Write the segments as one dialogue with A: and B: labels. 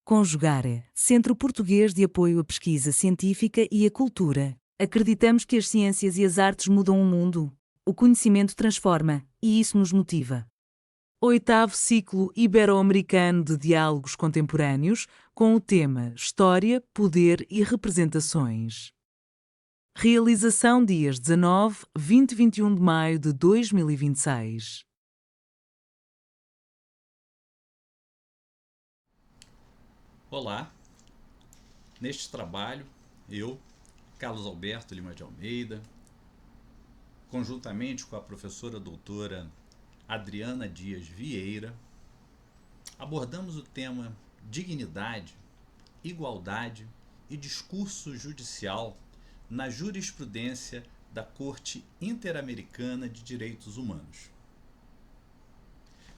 A: Conjugare, Centro Português de Apoio à Pesquisa Científica e à Cultura. Acreditamos que as ciências e as artes mudam o mundo. O conhecimento transforma, e isso nos motiva. Oitavo ciclo ibero-americano de diálogos contemporâneos, com o tema História, Poder e Representações. Realização dias 19, 20 e 21 de maio de 2026.
B: Olá, neste trabalho, eu, Carlos Alberto Lima de Almeida, conjuntamente com a professora doutora Adriana Dias Vieira, abordamos o tema dignidade, igualdade e discurso judicial na jurisprudência da Corte Interamericana de Direitos Humanos.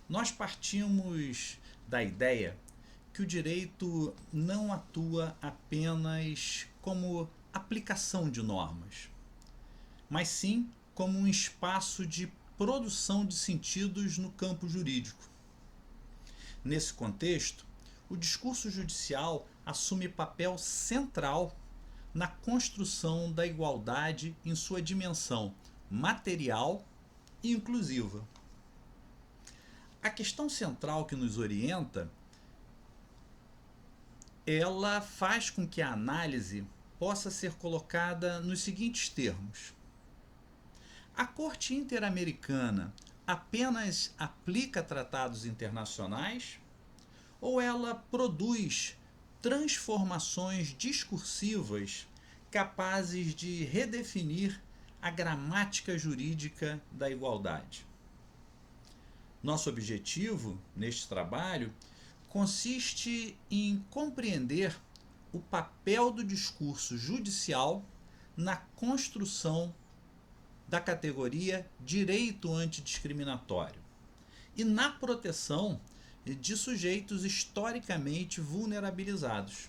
B: Nós partimos da ideia que o direito não atua apenas como aplicação de normas, mas sim como um espaço de produção de sentidos no campo jurídico. Nesse contexto, o discurso judicial assume papel central na construção da igualdade em sua dimensão material e inclusiva. A questão central que nos orienta, ela faz com que a análise possa ser colocada nos seguintes termos. A Corte Interamericana apenas aplica tratados internacionais ou ela produz transformações discursivas capazes de redefinir a gramática jurídica da igualdade? Nosso objetivo neste trabalho consiste em compreender o papel do discurso judicial na construção da categoria direito antidiscriminatório e na proteção de sujeitos historicamente vulnerabilizados.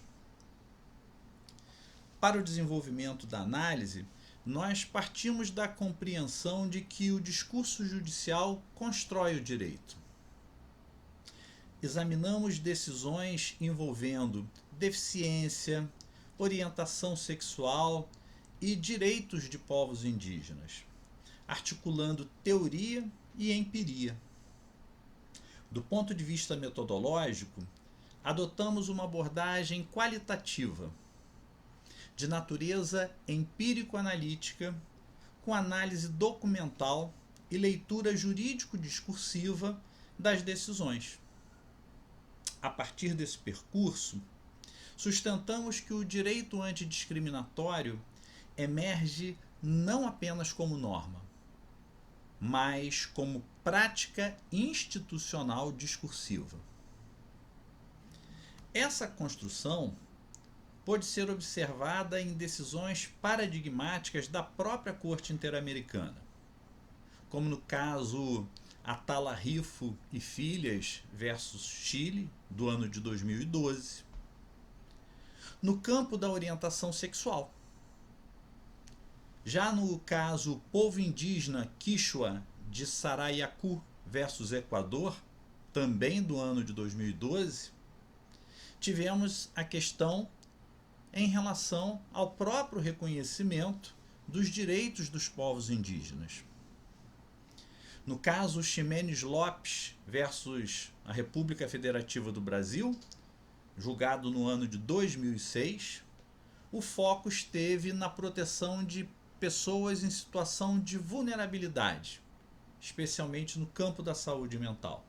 B: Para o desenvolvimento da análise, nós partimos da compreensão de que o discurso judicial constrói o direito. Examinamos decisões envolvendo deficiência, orientação sexual e direitos de povos indígenas, articulando teoria e empiria. Do ponto de vista metodológico, adotamos uma abordagem qualitativa, de natureza empírico-analítica, com análise documental e leitura jurídico-discursiva das decisões. A partir desse percurso, sustentamos que o direito antidiscriminatório emerge não apenas como norma, mas como prática institucional discursiva. Essa construção pode ser observada em decisões paradigmáticas da própria Corte Interamericana, como no caso Atala Rifo e Filhas versus Chile, do ano de 2012, no campo da orientação sexual. Já no caso Povo Indígena Quichua de Sarayacu versus Equador, também do ano de 2012, tivemos a questão em relação ao próprio reconhecimento dos direitos dos povos indígenas. No caso Ximenes Lopes versus a República Federativa do Brasil, julgado no ano de 2006, o foco esteve na proteção de pessoas em situação de vulnerabilidade, especialmente no campo da saúde mental.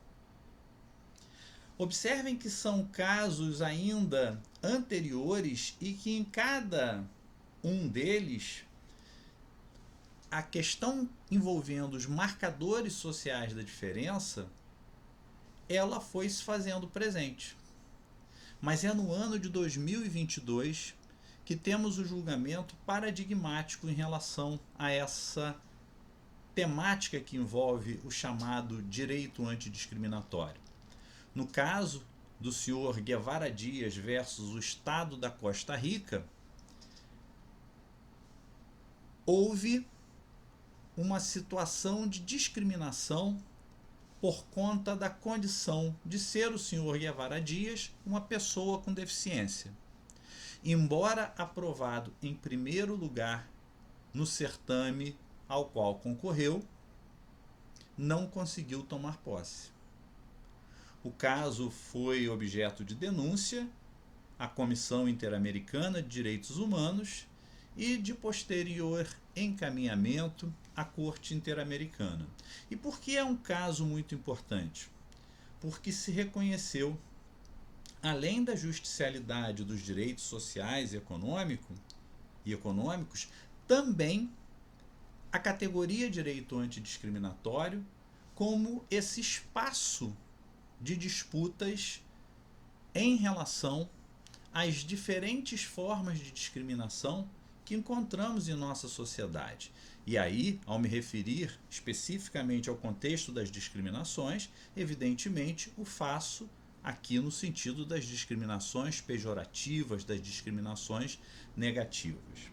B: Observem que são casos ainda anteriores e que em cada um deles a questão envolvendo os marcadores sociais da diferença, ela foi se fazendo presente. Mas é no ano de 2022 que temos o julgamento paradigmático em relação a essa temática que envolve o chamado direito antidiscriminatório. No caso do senhor Guevara Dias versus o Estado da Costa Rica, houve uma situação de discriminação por conta da condição de ser o senhor Guevara Dias uma pessoa com deficiência. Embora aprovado em primeiro lugar no certame ao qual concorreu, não conseguiu tomar posse. O caso foi objeto de denúncia à Comissão Interamericana de Direitos Humanos e de posterior encaminhamento à Corte Interamericana. E por que é um caso muito importante? Porque se reconheceu, além da justicialidade dos direitos sociais e econômicos, também a categoria direito antidiscriminatório como esse espaço de disputas em relação às diferentes formas de discriminação que encontramos em nossa sociedade. E aí, ao me referir especificamente ao contexto das discriminações, evidentemente o faço aqui no sentido das discriminações pejorativas, das discriminações negativas.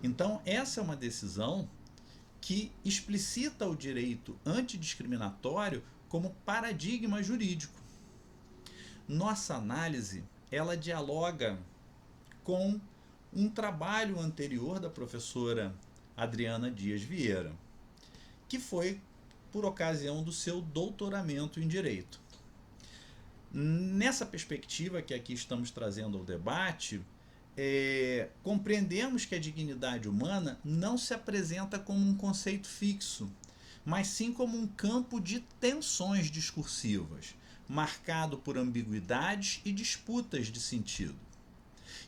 B: Então, essa é uma decisão que explicita o direito antidiscriminatório como paradigma jurídico. Nossa análise, ela dialoga com um trabalho anterior da professora Adriana Dias Vieira, que foi por ocasião do seu doutoramento em Direito. Nessa perspectiva que aqui estamos trazendo ao debate, compreendemos que a dignidade humana não se apresenta como um conceito fixo, mas sim como um campo de tensões discursivas, marcado por ambiguidades e disputas de sentido.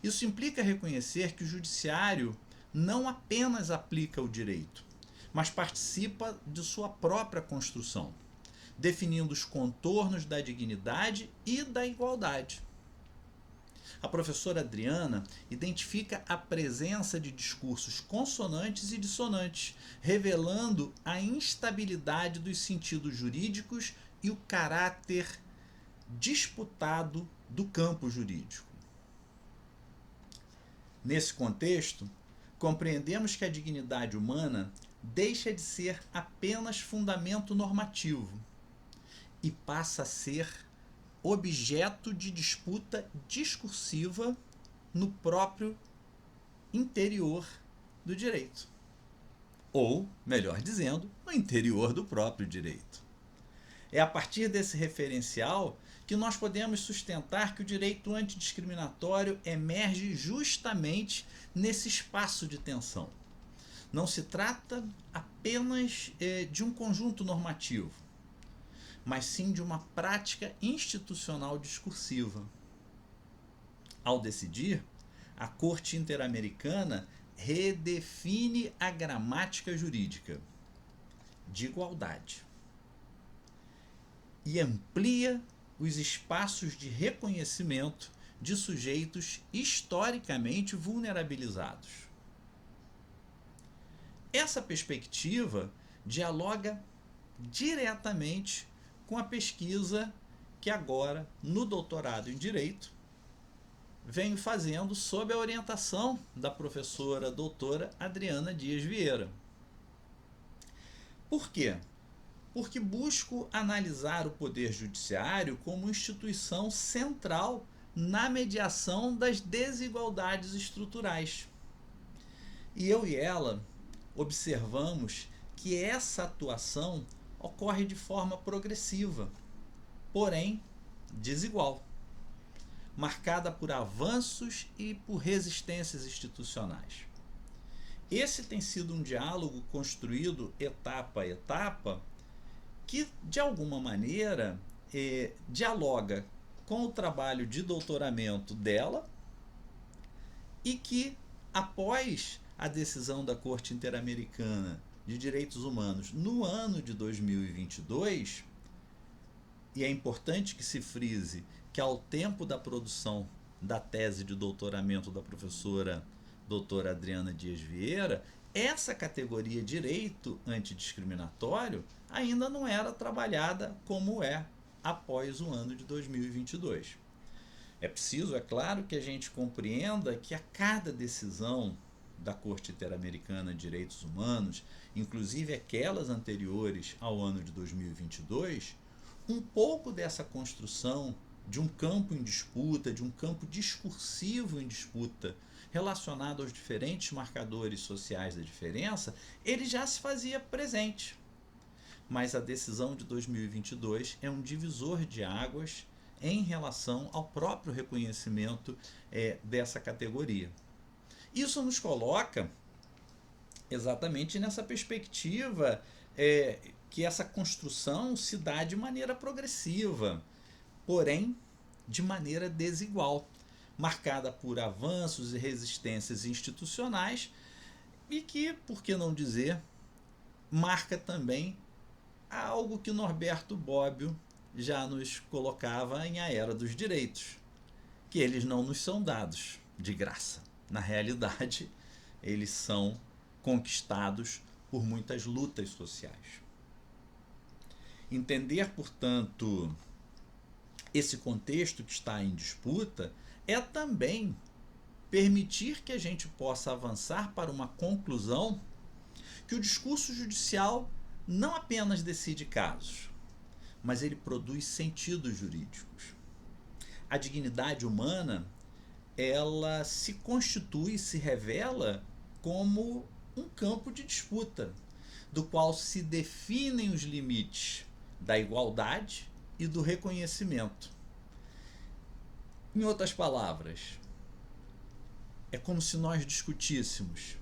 B: Isso implica reconhecer que o judiciário não apenas aplica o direito, mas participa de sua própria construção, definindo os contornos da dignidade e da igualdade. A professora Adriana identifica a presença de discursos consonantes e dissonantes, revelando a instabilidade dos sentidos jurídicos e o caráter disputado do campo jurídico. Nesse contexto, compreendemos que a dignidade humana deixa de ser apenas fundamento normativo e passa a ser objeto de disputa discursiva no próprio interior do direito. Ou, melhor dizendo, no interior do próprio direito. É a partir desse referencial que nós podemos sustentar que o direito antidiscriminatório emerge justamente nesse espaço de tensão. Não se trata apenas de um conjunto normativo, mas sim de uma prática institucional discursiva. Ao decidir, a Corte Interamericana redefine a gramática jurídica de igualdade e amplia os espaços de reconhecimento de sujeitos historicamente vulnerabilizados. Essa perspectiva dialoga diretamente com a pesquisa que agora, no doutorado em Direito, venho fazendo sob a orientação da professora doutora Adriana Dias Vieira. Por quê? Porque busco analisar o Poder Judiciário como instituição central na mediação das desigualdades estruturais. E eu e ela observamos que essa atuação ocorre de forma progressiva, porém desigual, marcada por avanços e por resistências institucionais. Esse tem sido um diálogo construído etapa a etapa, que de alguma maneira dialoga com o trabalho de doutoramento dela e que, após a decisão da Corte Interamericana de Direitos Humanos no ano de 2022, e é importante que se frise que ao tempo da produção da tese de doutoramento da professora doutora Adriana Dias Vieira, essa categoria direito antidiscriminatório ainda não era trabalhada como é após o ano de 2022. É preciso, é claro, que a gente compreenda que a cada decisão da Corte Interamericana de Direitos Humanos, inclusive aquelas anteriores ao ano de 2022, um pouco dessa construção de um campo em disputa, de um campo discursivo em disputa, relacionado aos diferentes marcadores sociais da diferença, ele já se fazia presente. Mas a decisão de 2022 é um divisor de águas em relação ao próprio reconhecimento dessa categoria. Isso nos coloca exatamente nessa perspectiva que essa construção se dá de maneira progressiva, porém de maneira desigual, marcada por avanços e resistências institucionais e que, por que não dizer, marca também algo que Norberto Bobbio já nos colocava em A Era dos Direitos, que eles não nos são dados de graça. Na realidade, eles são conquistados por muitas lutas sociais. Entender, portanto, esse contexto que está em disputa é também permitir que a gente possa avançar para uma conclusão que o discurso judicial não apenas decide casos, mas ele produz sentidos jurídicos. A dignidade humana, ela se constitui, se revela como um campo de disputa, do qual se definem os limites da igualdade e do reconhecimento. Em outras palavras, é como se nós discutíssemos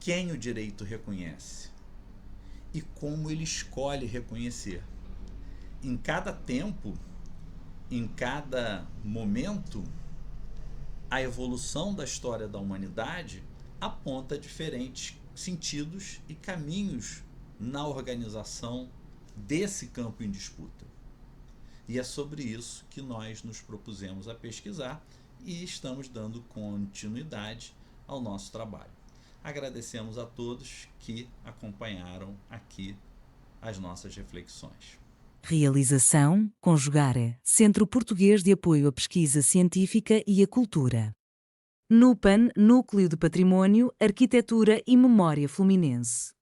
B: quem o direito reconhece e como ele escolhe reconhecer. Em cada tempo, em cada momento, a evolução da história da humanidade aponta diferentes sentidos e caminhos na organização desse campo em disputa. E é sobre isso que nós nos propusemos a pesquisar e estamos dando continuidade ao nosso trabalho. Agradecemos a todos que acompanharam aqui as nossas reflexões.
A: Realização: Conjugare, Centro Português de Apoio à Pesquisa Científica e à Cultura. NUPAN, Núcleo de Património, Arquitetura e Memória Fluminense.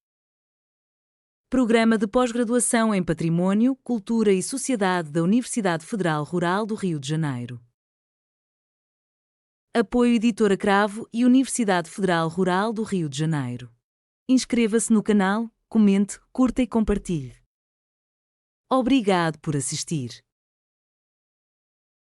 A: Programa de Pós-Graduação em Património, Cultura e Sociedade da Universidade Federal Rural do Rio de Janeiro. Apoio Editora Cravo e Universidade Federal Rural do Rio de Janeiro. Inscreva-se no canal, comente, curta e compartilhe. Obrigado por assistir.